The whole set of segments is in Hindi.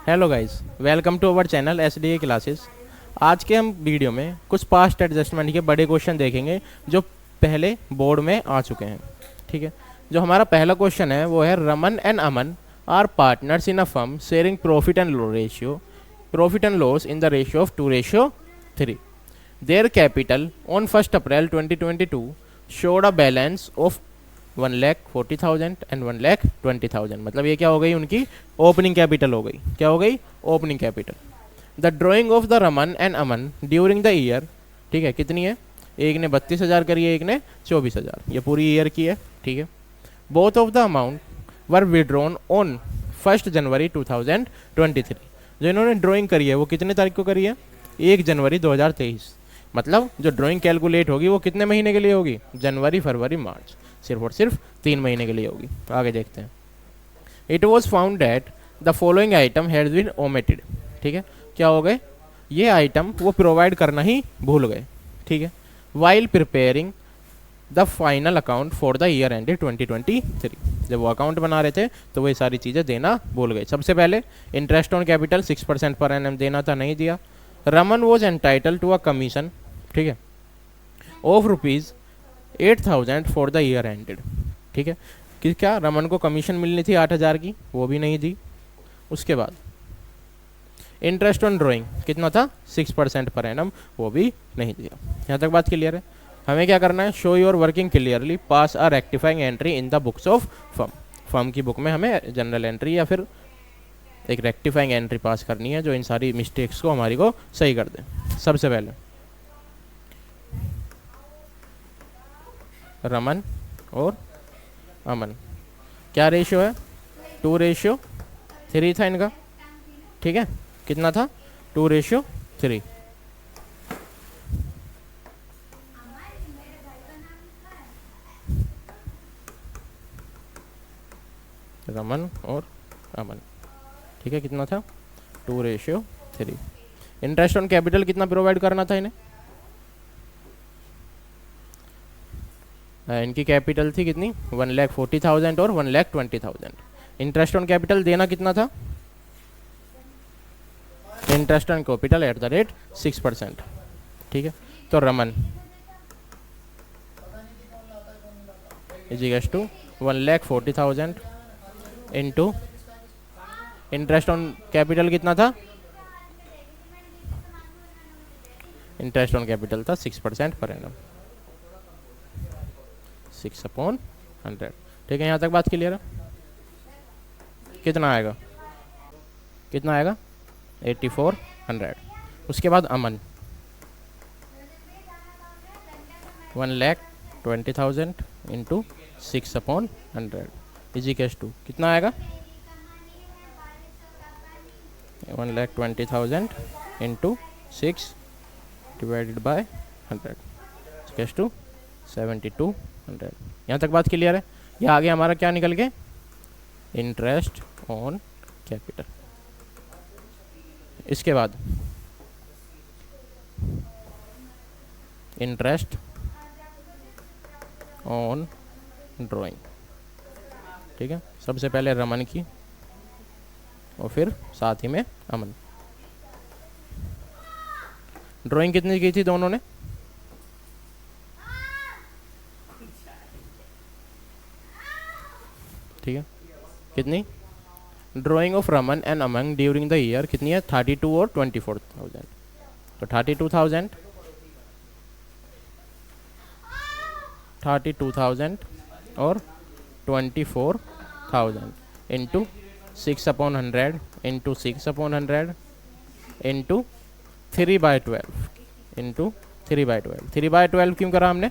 Hello guys, welcome to our channel SDA classes. आज के हम वीडियो में कुछ पास्ट एडजस्टमेंट के बड़े क्वेश्चन देखेंगे जो पहले बोर्ड में आ चुके हैं। ठीक है, जो हमारा पहला क्वेश्चन है वो है Raman and Aman are partners in a firm sharing profit and loss in the ratio of 2:3। Their capital on 1 April 2022 showed a balance of 1,40,000 and 1,20,000। मतलब ये क्या हो गई, उनकी ओपनिंग कैपिटल हो गई। क्या हो गई? Opening capital. The drawing of the Raman and Aman during the year, ठीक है, कितनी है? एक ने 32,000 करी है, एक ने 24,000। ये पूरी ईयर की है। ठीक है, both of the amount were withdrawn on 1 जनवरी 2023। जो इन्होंने ड्राइंग करी है वो कितने तारीख को करी है? 1 जनवरी 2023। मतलब जो ड्राइंग कैलकुलेट होगी वो कितने महीने के लिए होगी? जनवरी, फरवरी, मार्च, सिर्फ और सिर्फ 3 महीने के लिए होगी। आगे देखते हैं। It was found that the following item has been omitted. ठीक है, क्या हो गए? ये आइटम वो प्रोवाइड करना ही भूल गए। ठीक है, while preparing the final account for the year ended 2023। जब वो अकाउंट बना रहे थे तो वो ये सारी चीज़ें देना भूल गए। सबसे पहले interest on capital 6% per annum देना था, नहीं दिया। Raman was entitled to a commission, ठीक है, of ₹8,000 for the year ended. ठीक है, कि क्या रमन को कमीशन मिलनी थी 8,000 की, वो भी नहीं दी। उसके बाद इंटरेस्ट ऑन ड्राइंग कितना था? 6% पर एनम, वो भी नहीं दिया। यहाँ तक बात क्लियर है। हमें क्या करना है? Show your working clearly, pass a rectifying entry in the books of firm. Firm की बुक में हमें जनरल एंट्री या फिर एक रेक्टिफाइंग एंट्री पास करनी है जो इन सारी मिस्टेक्स को हमारी को सही कर दे। सबसे पहले रमन और अमन, क्या रेशियो है? 2:3 था इनका। ठीक है, कितना था? 2:3। रमन और अमन, ठीक है, कितना था? 2:3। इंटरेस्ट ऑन कैपिटल कितना प्रोवाइड करना था इन्हें? इनकी कैपिटल थी कितनी? 1,40,000 और 1,20,000। इंटरेस्ट ऑन कैपिटल देना कितना था? Interest on capital at the rate 6%। ठीक है, तो Raman equals to 1,40,000 into interest on capital कितना था? इंटरेस्ट ऑन कैपिटल था 6% पर एनम, 6/100। ठीक है, यहाँ तक बात क्लियर है। कितना आएगा? कितना आएगा? 8,400। उसके बाद अमन 1,20,000 इंटू 6/100 इजिकल्स टू कितना आएगा? 1,20,000 into 6 divided by 100 equals to 7,200। यहाँ तक बात क्लियर है। ये आगे हमारा क्या निकल के? Interest on capital. इसके बाद इंटरेस्ट ऑन ड्राइंग। ठीक है, सबसे पहले रमन की और फिर साथ ही में अमन। ड्राइंग कितनी की थी दोनों ने? ठीक है, कितनी? Drying of Raman and Aman during the year कितनी है? 32 और 24,000। तो 32,000 और 24,000 इंटू 6/100 इंटू 6/100 इंटू 3/12 इंटू 3/12। 3/12 क्यों करा हमने?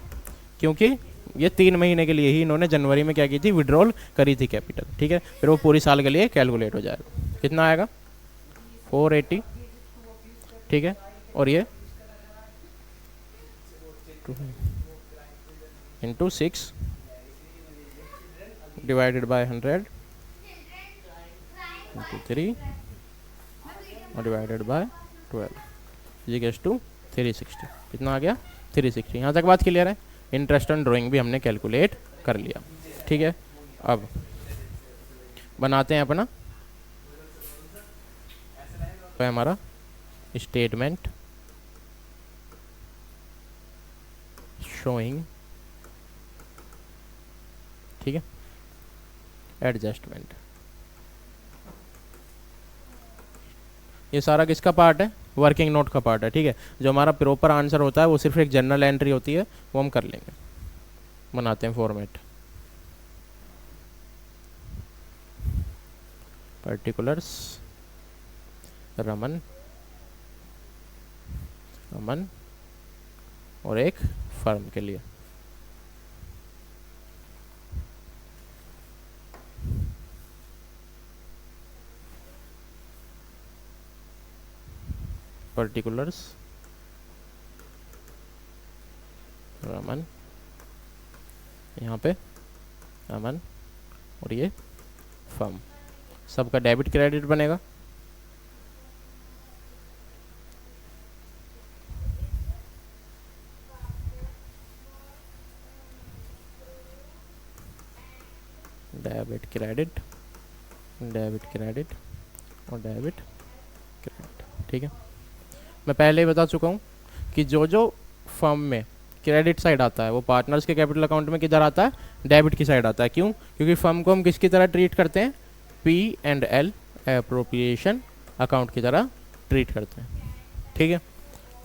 क्योंकि ये 3 महीने के लिए ही इन्होंने जनवरी में क्या की थी? विड्रॉल करी थी कैपिटल। ठीक है, फिर वो पूरी साल के लिए कैलकुलेट हो जाएगा। कितना आएगा? 480। ठीक है, और ये इंटू 6 डिवाइडेड बाय 100 इंटू 3 और डिवाइडेड बाय 12 इजिकल्स टू 360। कितना आ गया? 360। यहाँ तक बात क्लियर है। इंटरेस्ट ऑन ड्राइंग भी हमने कैलकुलेट कर लिया। ठीक है, अब बनाते हैं अपना तो हमारा स्टेटमेंट शोइंग, ठीक है, एडजस्टमेंट। ये सारा किसका पार्ट है? वर्किंग नोट का पार्ट है, ठीक है। जो हमारा प्रॉपर आंसर होता है वो सिर्फ एक जनरल एंट्री होती है, वो हम कर लेंगे, बनाते हैं फॉर्मेट। पर्टिकुलर्स रमन, अमन और एक फर्म के लिए। पर्टिकुलर्स रमन, यहाँ पे अमन और ये फर्म, सबका डेबिट क्रेडिट बनेगा। डेबिट क्रेडिट, डेबिट क्रेडिट और डेबिट क्रेडिट, ठीक है। मैं पहले ही बता चुका हूँ कि जो जो फर्म में क्रेडिट साइड आता है वो पार्टनर्स के कैपिटल अकाउंट में किधर आता है? डेबिट की साइड आता है। क्यों? क्योंकि फर्म को हम किसकी तरह ट्रीट करते हैं? P&L एप्रोप्रिएशन अकाउंट की तरह ट्रीट करते हैं, ठीक है।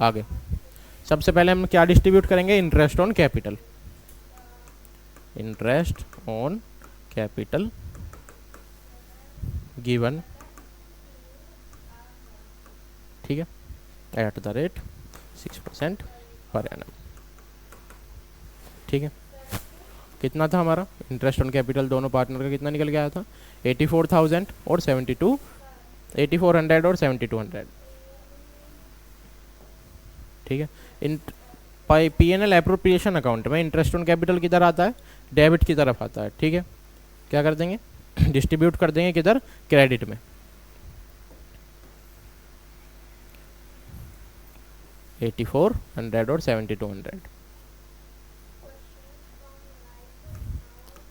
आगे सबसे पहले हम क्या डिस्ट्रीब्यूट करेंगे? Interest on capital, interest on capital given, ठीक है, eight the rate 6% per annum, ठीक है। कितना था हमारा इंटरेस्ट ऑन कैपिटल? दोनों पार्टनर का कितना निकल के आया था? 84,000 और 72, 8400 और 7200, ठीक है। इन P&L एप्रोप्रिएशन अकाउंट में इंटरेस्ट ऑन कैपिटल किधर आता है? डेबिट की तरफ आता है, ठीक है। क्या कर देंगे? डिस्ट्रीब्यूट कर देंगे किधर? क्रेडिट में। 8400 और 7200,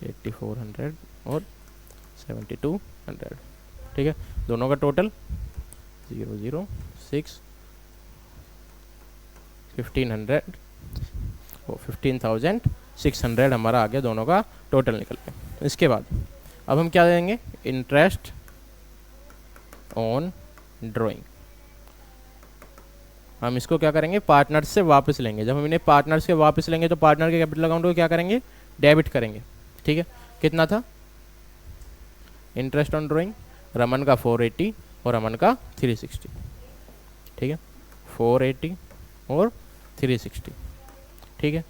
8400 और 7200, ठीक है। दोनों का टोटल 006 1500 और 15,600 हमारा आ गया, दोनों का टोटल निकल गया। इसके बाद अब हम क्या देंगे? Interest on drawing. हम इसको क्या करेंगे? पार्टनर्स से वापस लेंगे। जब हम इन्हें पार्टनर्स से वापस लेंगे तो पार्टनर के कैपिटल अकाउंट को क्या करेंगे? डेबिट करेंगे, ठीक है। कितना था इंटरेस्ट ऑन ड्राइंग? रमन का 480 और अमन का 360, ठीक है, 480 और 360, ठीक है।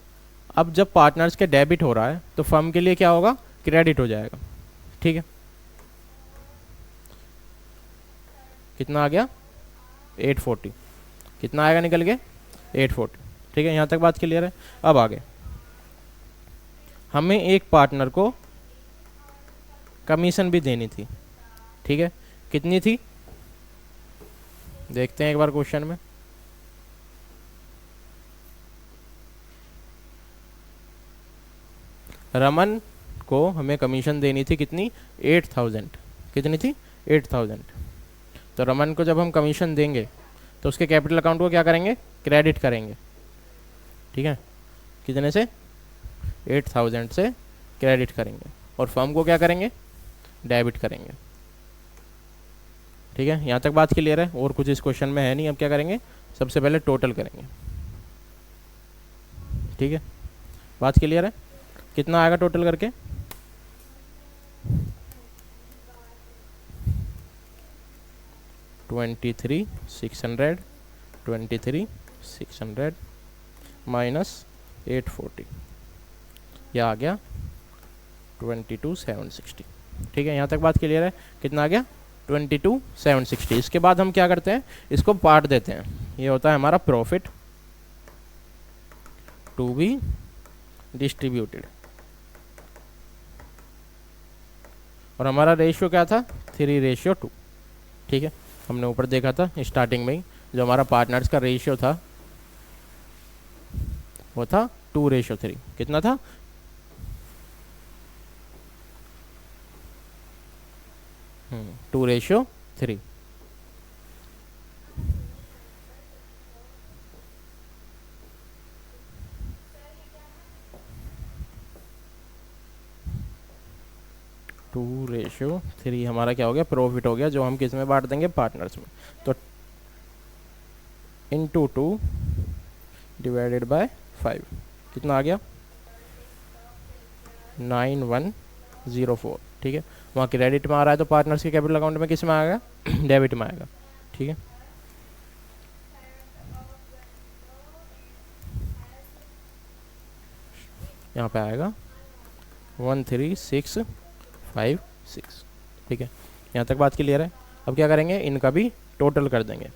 अब जब पार्टनर्स के डेबिट हो रहा है तो फर्म के लिए क्या होगा? क्रेडिट हो जाएगा, ठीक है। कितना आ गया? 840। कितना आएगा निकल के? 840, ठीक है। यहाँ तक बात क्लियर है। अब आगे हमें एक पार्टनर को कमीशन भी देनी थी, ठीक है। कितनी थी? देखते हैं एक बार क्वेश्चन में। रमन को हमें कमीशन देनी थी कितनी? 8000। कितनी थी? 8000। तो रमन को जब हम कमीशन देंगे तो उसके कैपिटल अकाउंट को क्या करेंगे? क्रेडिट करेंगे, ठीक है। कितने से? 8000 से क्रेडिट करेंगे और फर्म को क्या करेंगे? डेबिट करेंगे, ठीक है। यहाँ तक बात क्लियर है। और कुछ इस क्वेश्चन में है नहीं। अब क्या करेंगे? सबसे पहले टोटल करेंगे, ठीक है। बात क्लियर है। कितना आएगा टोटल करके? 23,600, 23,600 माइनस 840, यह आ गया 22,760, ठीक है। यहाँ तक बात क्लियर है। कितना आ गया? 22,760। इसके बाद हम क्या करते हैं? इसको पार्ट देते हैं। ये होता है हमारा प्रॉफिट टू बी डिस्ट्रीब्यूटेड, और हमारा रेशियो क्या था? 3:2, ठीक है। हमने ऊपर देखा था स्टार्टिंग में ही, जो हमारा पार्टनर्स का रेशियो था वो था 2:3। कितना था? 2:3, रेशियो 3 हमारा क्या हो गया, प्रॉफिट हो गया, जो हम किस में बांट देंगे, पार्टनर्स में। तो इंटू 2 डिवाइडेड बाय 5 कितना आ गया, 9104। ठीक है, वहाँ क्रेडिट में आ रहा है तो पार्टनर्स के कैपिटल अकाउंट में किस में आएगा, डेबिट में आएगा। ठीक है, यहाँ पे आएगा 13656। ठीक है, यहाँ तक बात क्लियर है। अब क्या करेंगे, इनका भी टोटल कर देंगे,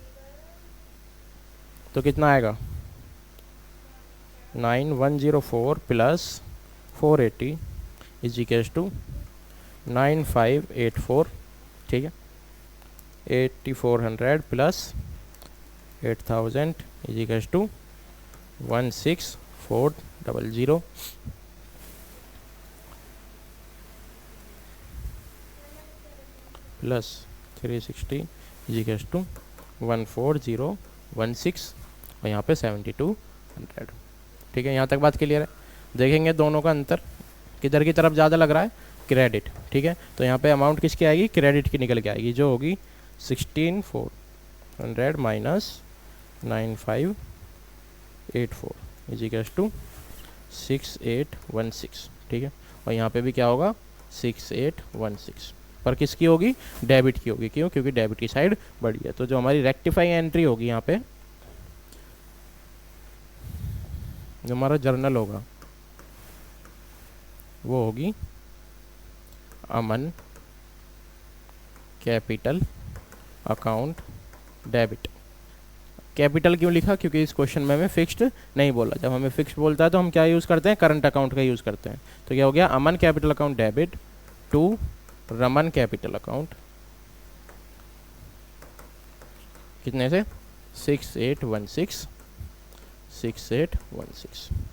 तो कितना आएगा, 9104 प्लस 480 इज इक्वल्स टू 9584। ठीक है, 8400 plus 8000 is equals to 16400 plus 360 is equals to 14016 और यहाँ पे 7200। ठीक है, यहाँ तक बात क्लियर है। देखेंगे दोनों का अंतर किधर की तरफ ज़्यादा लग रहा है, क्रेडिट। ठीक है, तो यहाँ पे अमाउंट किसकी आएगी, क्रेडिट की निकल के आएगी, जो होगी 16400 माइनस 9584 इज इक्वल्स टू 6816। ठीक है, और यहाँ पे भी क्या होगा, 6816, पर किसकी होगी, डेबिट की होगी। क्यों, क्योंकि डेबिट की साइड बड़ी है। तो जो हमारी रेक्टिफाई एंट्री होगी यहाँ पे, जो हमारा जर्नल होगा वो होगी Aman capital account debit. Capital क्यों लिखा, क्योंकि इस क्वेश्चन में हमें फिक्स्ड नहीं बोला। जब हमें फिक्स्ड बोलता है तो हम क्या यूज़ करते हैं, करंट अकाउंट का यूज़ करते हैं। तो क्या हो गया, Aman capital account debit to Raman capital account, कितने से, 6816।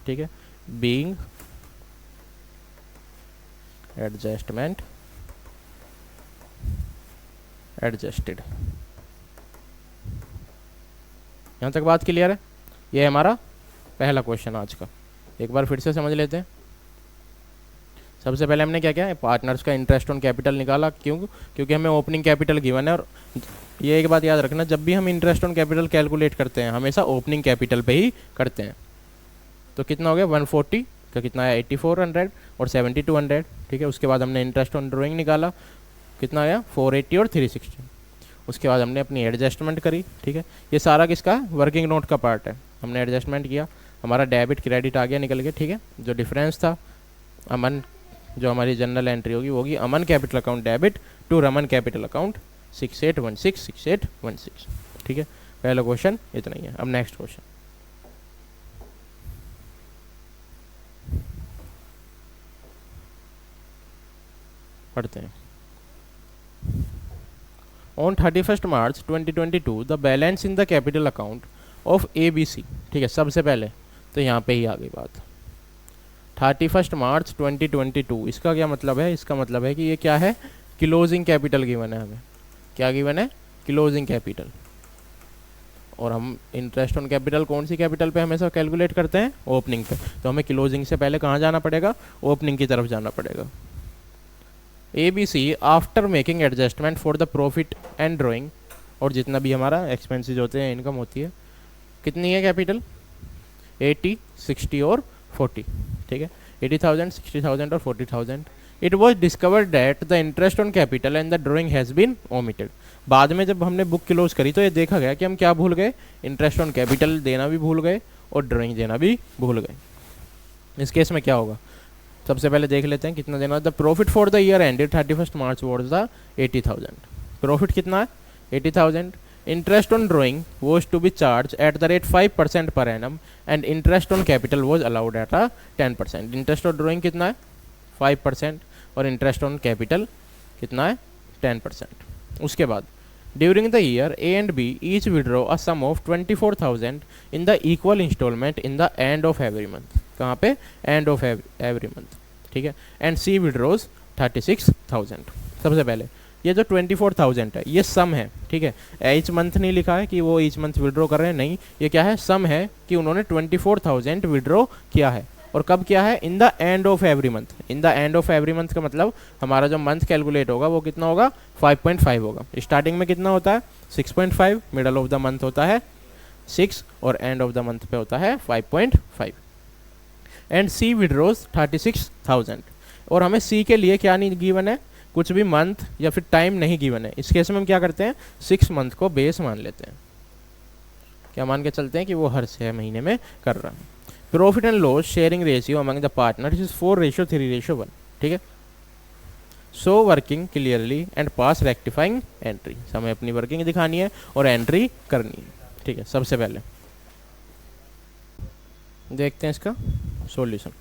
ठीक है, बीइंग एडजस्टमेंट एडजस्टेड। यहाँ तक बात क्लियर है। ये हमारा पहला क्वेश्चन आज का। एक बार फिर से समझ लेते हैं। सबसे पहले हमने क्या किया, पार्टनर्स का इंटरेस्ट ऑन कैपिटल निकाला। क्यों, क्योंकि हमें ओपनिंग कैपिटल गिवन है। और ये एक बात याद रखना, जब भी हम इंटरेस्ट ऑन कैपिटल कैलकुलेट करते हैं हमेशा ओपनिंग कैपिटल पे ही करते हैं। तो कितना हो गया, 140 का कितना आया, 8400 और 7200। ठीक है, उसके बाद हमने इंटरेस्ट ऑन ड्राइंग निकाला, कितना आया, 480 और 360। उसके बाद हमने अपनी एडजस्टमेंट करी। ठीक है, ये सारा किसका, वर्किंग नोट का पार्ट है। हमने एडजस्टमेंट किया, हमारा डेबिट क्रेडिट आ गया निकल के। ठीक है, जो डिफरेंस था, अमन, जो हमारी जनरल एंट्री होगी वो होगी Aman capital account debit to Raman capital account 6816। ठीक है, पहला क्वेश्चन इतना ही है। अब नेक्स्ट क्वेश्चन पढ़ते हैं। On 31 March 2022 the balance in the capital account of ABC। ठीक है, सबसे पहले तो यहाँ पे ही आ गई बात, 31 मार्च 2022। इसका क्या मतलब है, इसका मतलब है कि ये क्या है, क्लोजिंग कैपिटल गिवन है। हमें क्या गिवन है, क्लोजिंग कैपिटल। और हम इंटरेस्ट ऑन कैपिटल कौन सी कैपिटल पे हमेशा कैलकुलेट करते हैं, ओपनिंग पे। तो हमें क्लोजिंग से पहले कहाँ जाना पड़ेगा, ओपनिंग की तरफ जाना पड़ेगा। ABC after making adjustment for the profit and drawing, और जितना भी हमारा एक्सपेंसेस होते हैं, इनकम होती है, कितनी है कैपिटल, 80, 60 और 40। ठीक है, 80,000, 60,000 और 40,000। It was discovered that the interest on capital and the drawing has been omitted. बाद में जब हमने बुक क्लोज करी तो ये देखा गया कि हम क्या भूल गए, इंटरेस्ट ऑन कैपिटल देना भी भूल गए और ड्राइंग देना भी भूल गए। इस केस में क्या होगा, सबसे पहले देख लेते हैं कितना देना। The profit for the year ended 31 March was the 80,000। Profit कितना है, 80,000। Interest on drawing was to be charge at the rate 5% per annum and interest on capital was allowed at 10%। Interest on drawing कितना है, 5%, और इंटरेस्ट ऑन कैपिटल कितना है, 10%। उसके बाद during the year A and B each withdraw a sum of 24,000 in the equal instalment in the end of every month. कहाँ पे, एंड ऑफ एवरी मंथ। ठीक है, एंड C विड्रॉज 36,000। सबसे पहले ये जो 24,000 है ये सम है। ठीक है, ईच मंथ नहीं लिखा है कि वो ईच मंथ विड्रॉ कर रहे हैं, नहीं, ये क्या है, सम है कि उन्होंने 24,000 विड्रॉ किया है। और कब क्या है, इन the end of every month. In the end of every month का मतलब हमारा जो मंथ कैलकुलेट होगा वो कितना होगा, 5.5 होगा। स्टार्टिंग में कितना होता है 6.5, मिडल ऑफ द मंथ होता है 6 और एंड ऑफ द मंथ पे होता है 5.5। And C withdraws 36,000। और हमें सी के लिए क्या नहीं गिवन है, कुछ भी मंथ या फिर टाइम नहीं गिवन है। इस केस में हम क्या करते हैं, 6 मंथ को बेस मान लेते हैं। क्या मान के चलते हैं कि वो हर 6 महीने में कर रहा है। Profit and loss sharing ratio among the partner is 4:3:1। ठीक है। So working clearly and pass rectifying entry. हमें अपनी वर्किंग दिखानी है और एंट्री करनी है। ठीक है। सबसे पहले देखते हैं इसका सॉल्यूशन।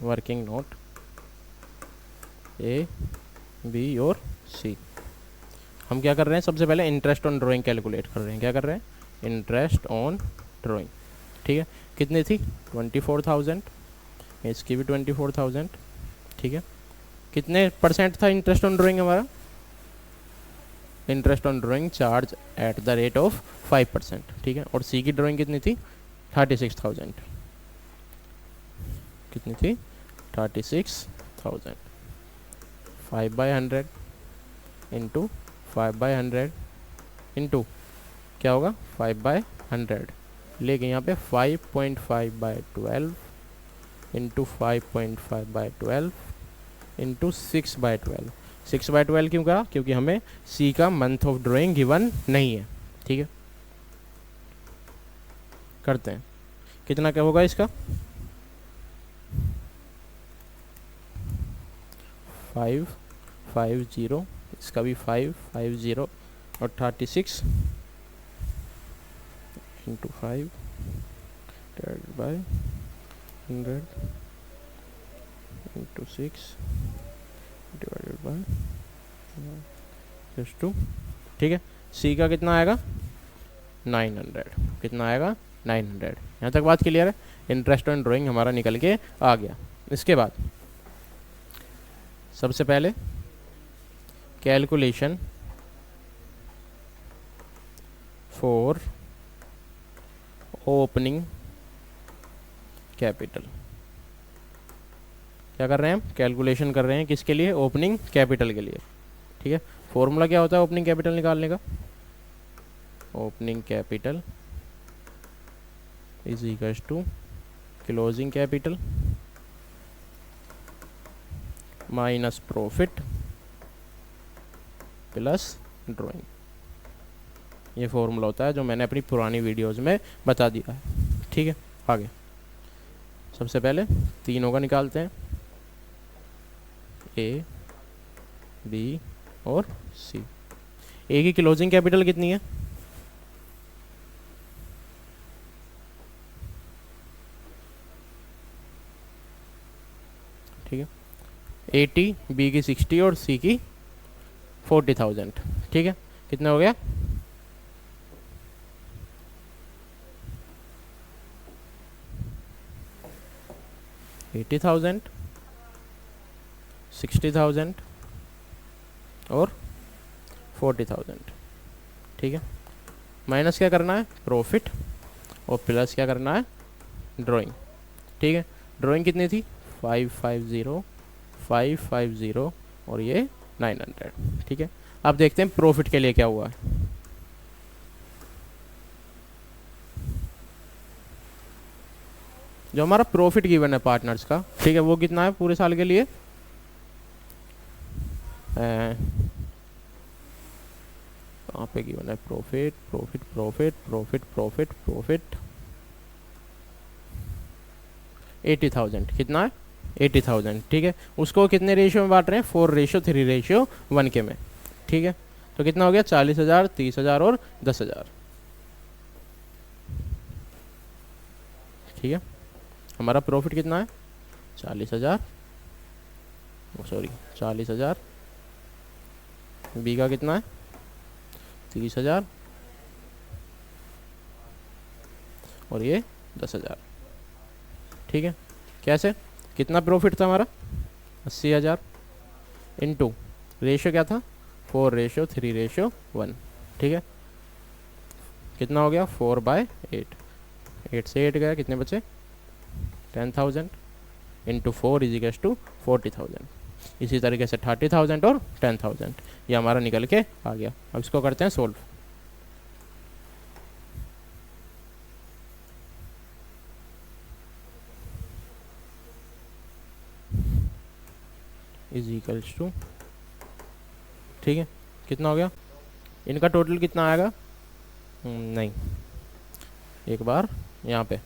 वर्किंग नोट ए, बी और सी। हम क्या कर रहे हैं, सबसे पहले इंटरेस्ट ऑन ड्राइंग कैलकुलेट कर रहे हैं। क्या कर रहे हैं, इंटरेस्ट ऑन ड्राइंग। ठीक है। कितनी थी 24,000, इसकी भी 24,000। ठीक है। कितने परसेंट था इंटरेस्ट ऑन ड्राइंग हमारा, interest on drawing charge at the rate of 5%। ठीक है। और सी की ड्राइंग कितनी थी 36,000। कितनी थी 36,000। 5/100 इंटू 5/100 इंटू क्या होगा 5/100, लेकिन यहाँ पे 5.5/12 इंटू 5.5/12 इंटू 6/12। 6/12 क्यों कहा, क्योंकि हमें सी का मंथ ऑफ ड्राइंग गिवन नहीं है। ठीक है। करते हैं, कितना क्या होगा इसका 550, इसका भी 550 और 36 into 5 divided by 100 into 6 divided by just 2। ठीक है। सी का कितना आएगा 900। कितना आएगा 900। यहाँ तक बात क्लियर है। इंटरेस्ट ऑन ड्राइंग हमारा निकल के आ गया। इसके बाद सबसे पहले कैलकुलेशन फॉर ओपनिंग कैपिटल। क्या कर रहे हैं हम, कैलकुलेशन कर रहे हैं किसके लिए, ओपनिंग कैपिटल के लिए। ठीक है। फॉर्मूला क्या होता है ओपनिंग कैपिटल निकालने का, opening capital is equals to closing capital minus profit plus drawing. ये फॉर्मूला होता है जो मैंने अपनी पुरानी वीडियोस में बता दिया है। ठीक है। आगे सबसे पहले तीनों का निकालते हैं, ए, बी और सी। ए की क्लोजिंग कैपिटल कितनी है, ठीक है 80, बी की 60 और सी की 40,000। ठीक है। कितना हो गया 80,000, 60,000 और 40,000। ठीक है। माइनस क्या करना है प्रॉफिट और प्लस क्या करना है ड्राइंग। ठीक है। ड्राइंग कितनी थी 550, 550 और ये 900। ठीक है। अब देखते हैं प्रॉफिट के लिए क्या हुआ है। जो हमारा प्रॉफिट गिवन है पार्टनर्स का, ठीक है, वो कितना है पूरे साल के लिए, कहाँ पे गिवन है profit profit profit profit profit profit 80,000। कितना है 80,000। ठीक है। उसको कितने रेशियो में बांट रहे हैं 4:3:1 के में। ठीक है। तो कितना हो गया 40,000, 30,000 और 10,000। ठीक है। हमारा प्रॉफिट कितना है 40,000, सॉरी 40,000, बी का कितना है 30,000 और ये 10,000। ठीक है। कैसे, कितना प्रॉफिट था हमारा 80,000 इंटू रेशियो क्या था 4:3:1। ठीक है। कितना हो गया 4/8। 8 से 8 गया, कितने बचे 10,000 इंटू 4 इज इक्वल्स टू 40,000। इसी तरीके से 30,000 और 10,000 ये हमारा निकल के आ गया। अब इसको करते हैं सोल्व। इज इक्वल्स टू, ठीक है, कितना हो गया इनका टोटल कितना आएगा, नहीं, एक बार यहाँ पे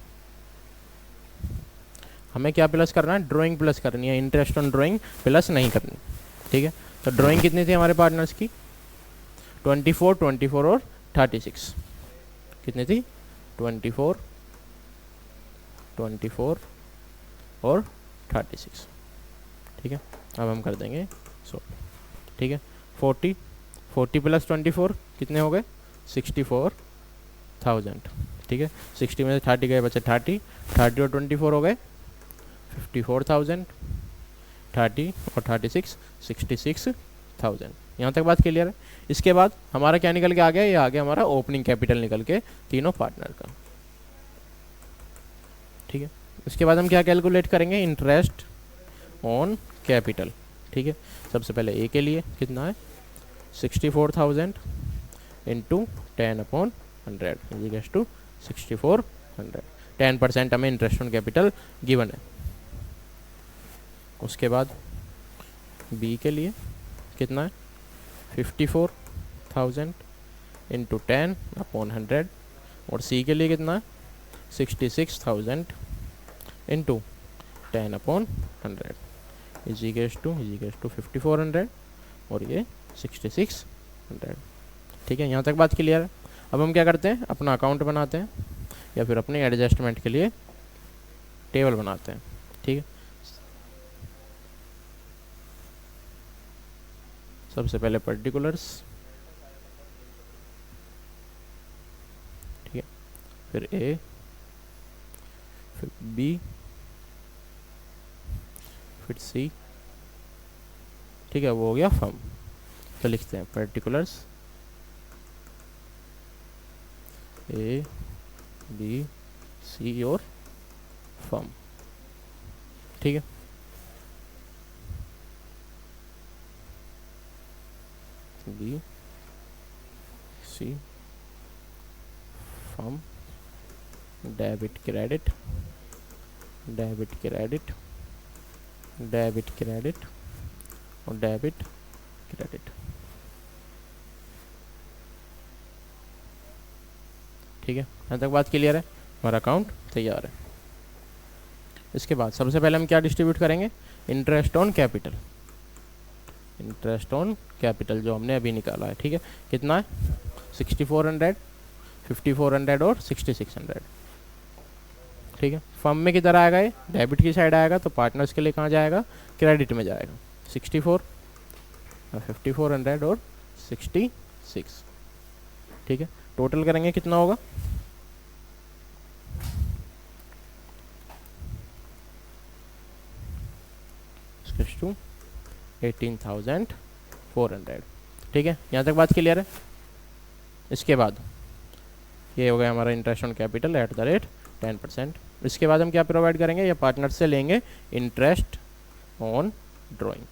हमें क्या प्लस करना है, ड्राइंग प्लस करनी है, इंटरेस्ट ऑन ड्राइंग प्लस नहीं करनी, ठीक है। तो ड्राइंग कितनी थी हमारे पार्टनर्स की 24, 24 और 36, कितनी थी 24, 24 और 36, ठीक है। अब हम कर देंगे सो, ठीक है, 40, 40 प्लस 24 कितने हो गए 64,000, ठीक है। 60 में से 30 गए, बचे 30, 30 और 24 हो गए 54,000, 30 और 36 66,000। यहाँ तक बात क्लियर है। इसके बाद हमारा क्या निकल के आ गया, ये आ गया हमारा ओपनिंग कैपिटल निकल के तीनों पार्टनर का, ठीक है। उसके बाद हम क्या कैलकुलेट करेंगे, इंटरेस्ट ऑन कैपिटल, ठीक है। सबसे पहले ए के लिए कितना है 64,000 इंटू 10/100 इज टू 6400, 10% हमें इंटरेस्ट ऑन कैपिटल गिवन है। उसके बाद बी के लिए कितना है 54,000 इंटू 10/100 और सी के लिए कितना है 66,000 इंटू 10/100 इज इक्वल्स टू 5400 और ये 6600, ठीक है। यहाँ तक बात क्लियर है। अब हम क्या करते हैं, अपना अकाउंट बनाते हैं या फिर अपने एडजस्टमेंट के लिए टेबल बनाते हैं, ठीक है। सबसे पहले पर्टिकुलर्स, ठीक है, फिर ए, फिर बी, फिर सी, ठीक है, वो हो गया फर्म। तो लिखते हैं पर्टिकुलर्स ए बी सी और फर्म, ठीक है। B C firm, debit credit, debit credit, debit credit और डेबिट क्रेडिट, ठीक है। यहाँ तक बात क्लियर है, हमारा अकाउंट तैयार है। इसके बाद सबसे पहले हम क्या डिस्ट्रीब्यूट करेंगे, interest on capital, interest on capital जो हमने अभी निकाला है, ठीक है। कितना है 6400, 5400 और 6600, ठीक है। फर्म में किधर आएगा, ये डेबिट की साइड आएगा, तो पार्टनर्स के लिए कहाँ जाएगा, क्रेडिट में जाएगा, 64, 5400 और 66, ठीक है। टोटल करेंगे कितना होगा, टू 18,400, ठीक है। यहाँ तक बात क्लियर है। इसके बाद ये हो गया हमारा interest on capital at the rate 10%। इसके बाद हम क्या प्रोवाइड करेंगे, ये पार्टनर से लेंगे इंटरेस्ट ऑन ड्राइंग,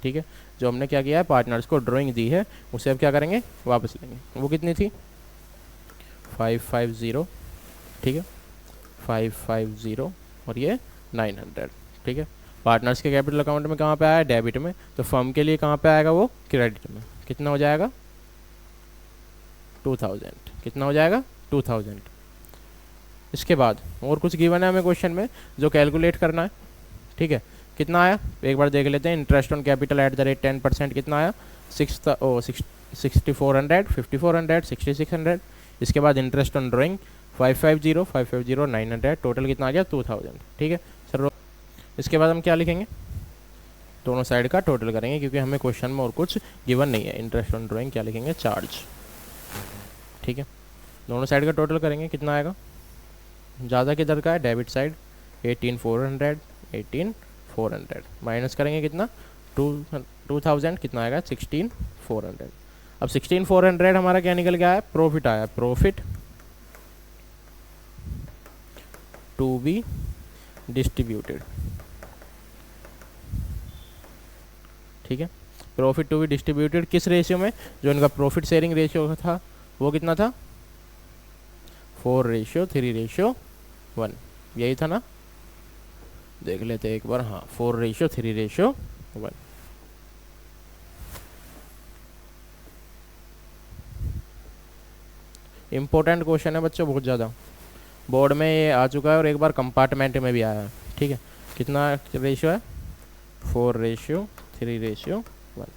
ठीक है। जो हमने क्या किया है, पार्टनर्स को ड्राइंग दी है, उसे अब क्या करेंगे, वापस लेंगे। वो कितनी थी 550, ठीक है, 550 और ये 900, ठीक है। पार्टनर्स के कैपिटल अकाउंट में कहाँ पे आया, डेबिट में, तो फर्म के लिए कहाँ पे आएगा, वो क्रेडिट में। कितना हो जाएगा 2000, कितना हो जाएगा 2000। इसके बाद और कुछ गिवन है हमें क्वेश्चन में जो कैलकुलेट करना है, ठीक है। कितना आया एक बार देख लेते हैं, interest on capital at the rate 10% कितना आया 6400, 5400, 6600। इसके बाद इंटरेस्ट ऑन ड्राइंग 550, 550, 900, टोटल कितना आ गया 2000, ठीक है सर। इसके बाद हम क्या लिखेंगे, दोनों साइड का टोटल करेंगे क्योंकि हमें क्वेश्चन में और कुछ गिवन नहीं है। इंटरेस्ट ऑन ड्राइंग क्या लिखेंगे, चार्ज, ठीक है। दोनों साइड का टोटल करेंगे, कितना आएगा, ज़्यादा किधर का है, डेबिट साइड, 18,400, 18,400 माइनस करेंगे कितना 2000, कितना आएगा 16,400। अब 16,400 हमारा क्या निकल गया है, प्रॉफिट आया, प्रॉफिट टू बी डिस्ट्रीब्यूटेड, ठीक है। प्रॉफिट टू बी डिस्ट्रीब्यूटेड किस रेशियो में, जो इनका प्रॉफिट शेयरिंग रेशियो था वो कितना था, 4:3:1, यही था ना, देख लेते एक बार, हाँ 4:3:1। इम्पोर्टेंट क्वेश्चन है बच्चों, बहुत ज़्यादा बोर्ड में ये आ चुका है और एक बार कंपार्टमेंट में भी आया है, ठीक है। कितना रेशियो है, 4:3:1,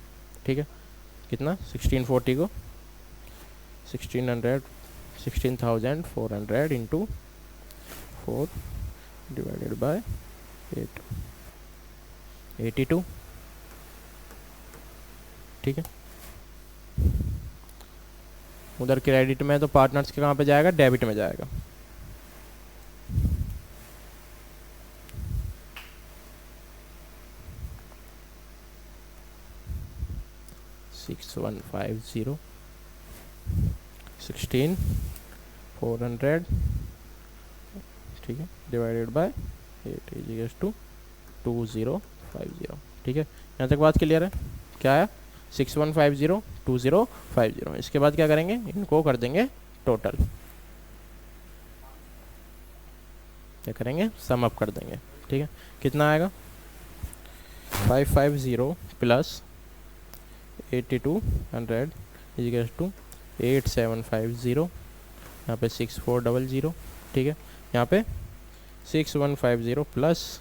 ठीक है। कितना 1640 को 16,400 इंटू 4 डिवाइडेड बाय 8, 82, ठीक है। उधर क्रेडिट में तो पार्टनर्स के कहाँ पे जाएगा, डेबिट में जाएगा। सिक्स 150 16,400, ठीक है, डिवाइडेड बाय 8 इज टू 2050, ठीक है। यहाँ तक बात क्लियर है, क्या है 6150 2050। इसके बाद क्या करेंगे, इनको कर देंगे टोटल, क्या करेंगे, सम अप कर देंगे, ठीक है। कितना आएगा 550 प्लस 8200 इज टू 8750, यहाँ पे 6400, ठीक है। यहाँ पे 6150 प्लस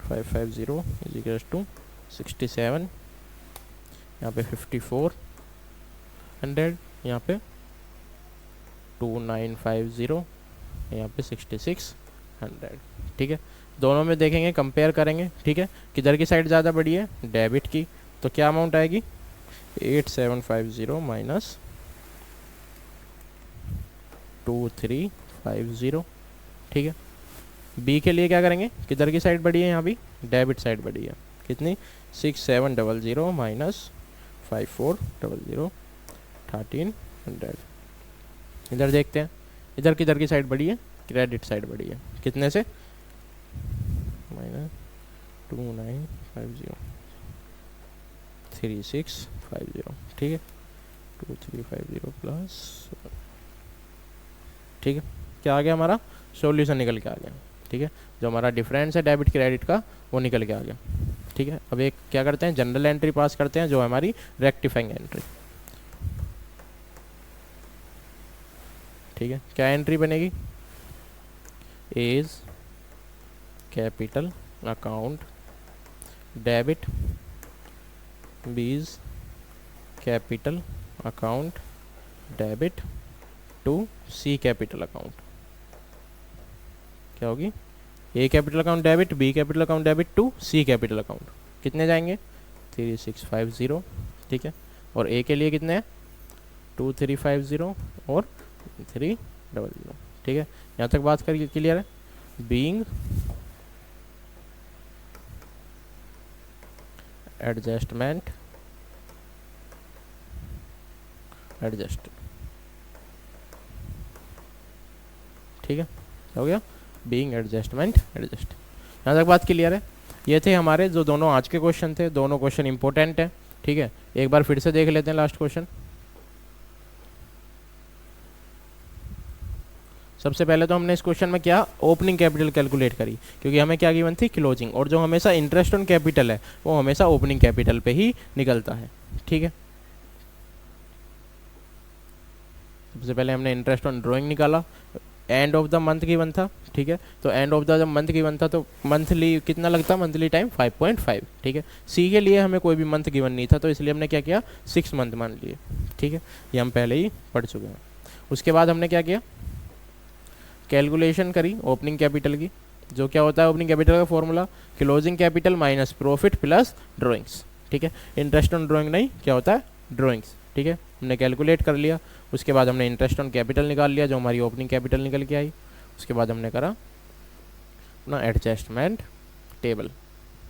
550 इज टू 67, यहाँ पे 5400, यहाँ पे 2950, यहाँ पे 6600, ठीक है। दोनों में देखेंगे, कंपेयर करेंगे, ठीक है। किधर की साइड ज़्यादा बड़ी है, डेबिट की, तो क्या अमाउंट आएगी 8750 माइनस 2350, ठीक है। बी के लिए क्या करेंगे, किधर की साइड बड़ी है, यहाँ भी डेबिट साइड बड़ी है, कितनी 6700 माइनस 5400, 1300। इधर देखते हैं, इधर किधर की साइड बड़ी है, क्रेडिट साइड बड़ी है, कितने से माइनस 2950 3650, ठीक है, 2350 प्लस, ठीक है। क्या आ गया, हमारा सॉल्यूशन निकल के आ गया, ठीक है। जो हमारा डिफरेंस है डेबिट क्रेडिट का वो निकल के आ गया, ठीक है। अब एक क्या करते हैं, जनरल एंट्री पास करते हैं, जो है हमारी रेक्टिफाइंग एंट्री, ठीक है। क्या एंट्री बनेगी, A's capital account debit, B's capital account debit to C capital account, क्या होगी, A capital account debit, B capital account debit to C capital account, कितने जाएंगे 3650, ठीक है। और ए के लिए कितने हैं 2350 और 300, ठीक है। यहाँ तक बात करके क्लियर है। बीइंग एडजस्टमेंट एडजस्ट, ठीक है, हो गया बीइंग एडजस्टमेंट एडजस्ट। यहाँ तक बात क्लियर है। ये थे हमारे जो दोनों आज के क्वेश्चन थे, दोनों क्वेश्चन इंपॉर्टेंट है, ठीक है। एक बार फिर से देख लेते हैं लास्ट क्वेश्चन। सबसे पहले तो हमने इस क्वेश्चन में क्या ओपनिंग कैपिटल कैलकुलेट करी, क्योंकि हमें क्या गिवन थी क्लोजिंग, और जो हमेशा इंटरेस्ट ऑन कैपिटल है वो हमेशा ओपनिंग कैपिटल पे ही निकलता है, ठीक है। सबसे पहले हमने इंटरेस्ट ऑन ड्राइंग निकाला, end of the month given था, ठीक है। तो एंड ऑफ द जब मंथ गिवन था तो मंथली कितना लगता, मंथली टाइम 5.5, ठीक है। सी के लिए हमें कोई भी मंथ गिवन नहीं था, तो इसलिए हमने क्या किया 6 मंथ मान लिए, ठीक है। ये हम पहले ही पढ़ चुके हैं। उसके बाद हमने क्या किया, कैलकुलेशन करी ओपनिंग कैपिटल की। जो क्या होता है ओपनिंग कैपिटल का formula, closing capital minus profit plus drawings, ठीक है। इंटरेस्ट ऑन ड्राइंग नहीं, क्या होता है ड्राइंग्स, ठीक है। हमने कैलकुलेट कर लिया। उसके बाद हमने इंटरेस्ट ऑन कैपिटल निकाल लिया, जो हमारी ओपनिंग कैपिटल निकल के आई। उसके बाद हमने करा अपना एडजस्टमेंट टेबल,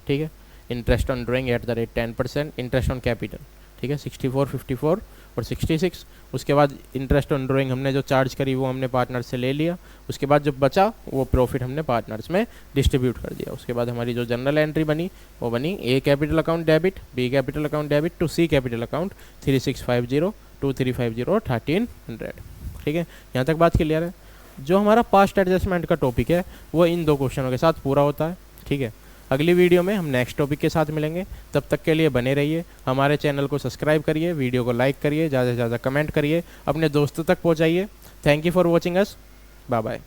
ठीक है। Interest on drawing eight the rate 10%, interest on capital, ठीक है, 64, 54 और 66। उसके बाद इंटरेस्ट ऑन ड्राइंग हमने जो चार्ज करी वो हमने पार्टनर से ले लिया। उसके बाद जो बचा वो प्रॉफिट हमने पार्टनर्स में डिस्ट्रीब्यूट कर दिया। उसके बाद हमारी जो जनरल एंट्री बनी वो बनी A capital account debit, B capital account debit to C capital account 3650 2350 और 1300। ठीक है, यहाँ तक बात क्लियर है। जो हमारा पास्ट एडजस्टमेंट का टॉपिक है वो इन 2 क्वेश्चनों के साथ पूरा होता है। ठीक है, अगली वीडियो में हम नेक्स्ट टॉपिक के साथ मिलेंगे। तब तक के लिए बने रहिए, हमारे चैनल को सब्सक्राइब करिए, वीडियो को लाइक करिए, ज़्यादा से ज़्यादा कमेंट करिए, अपने दोस्तों तक पहुँचाइए। Thank you for watching us, bye bye.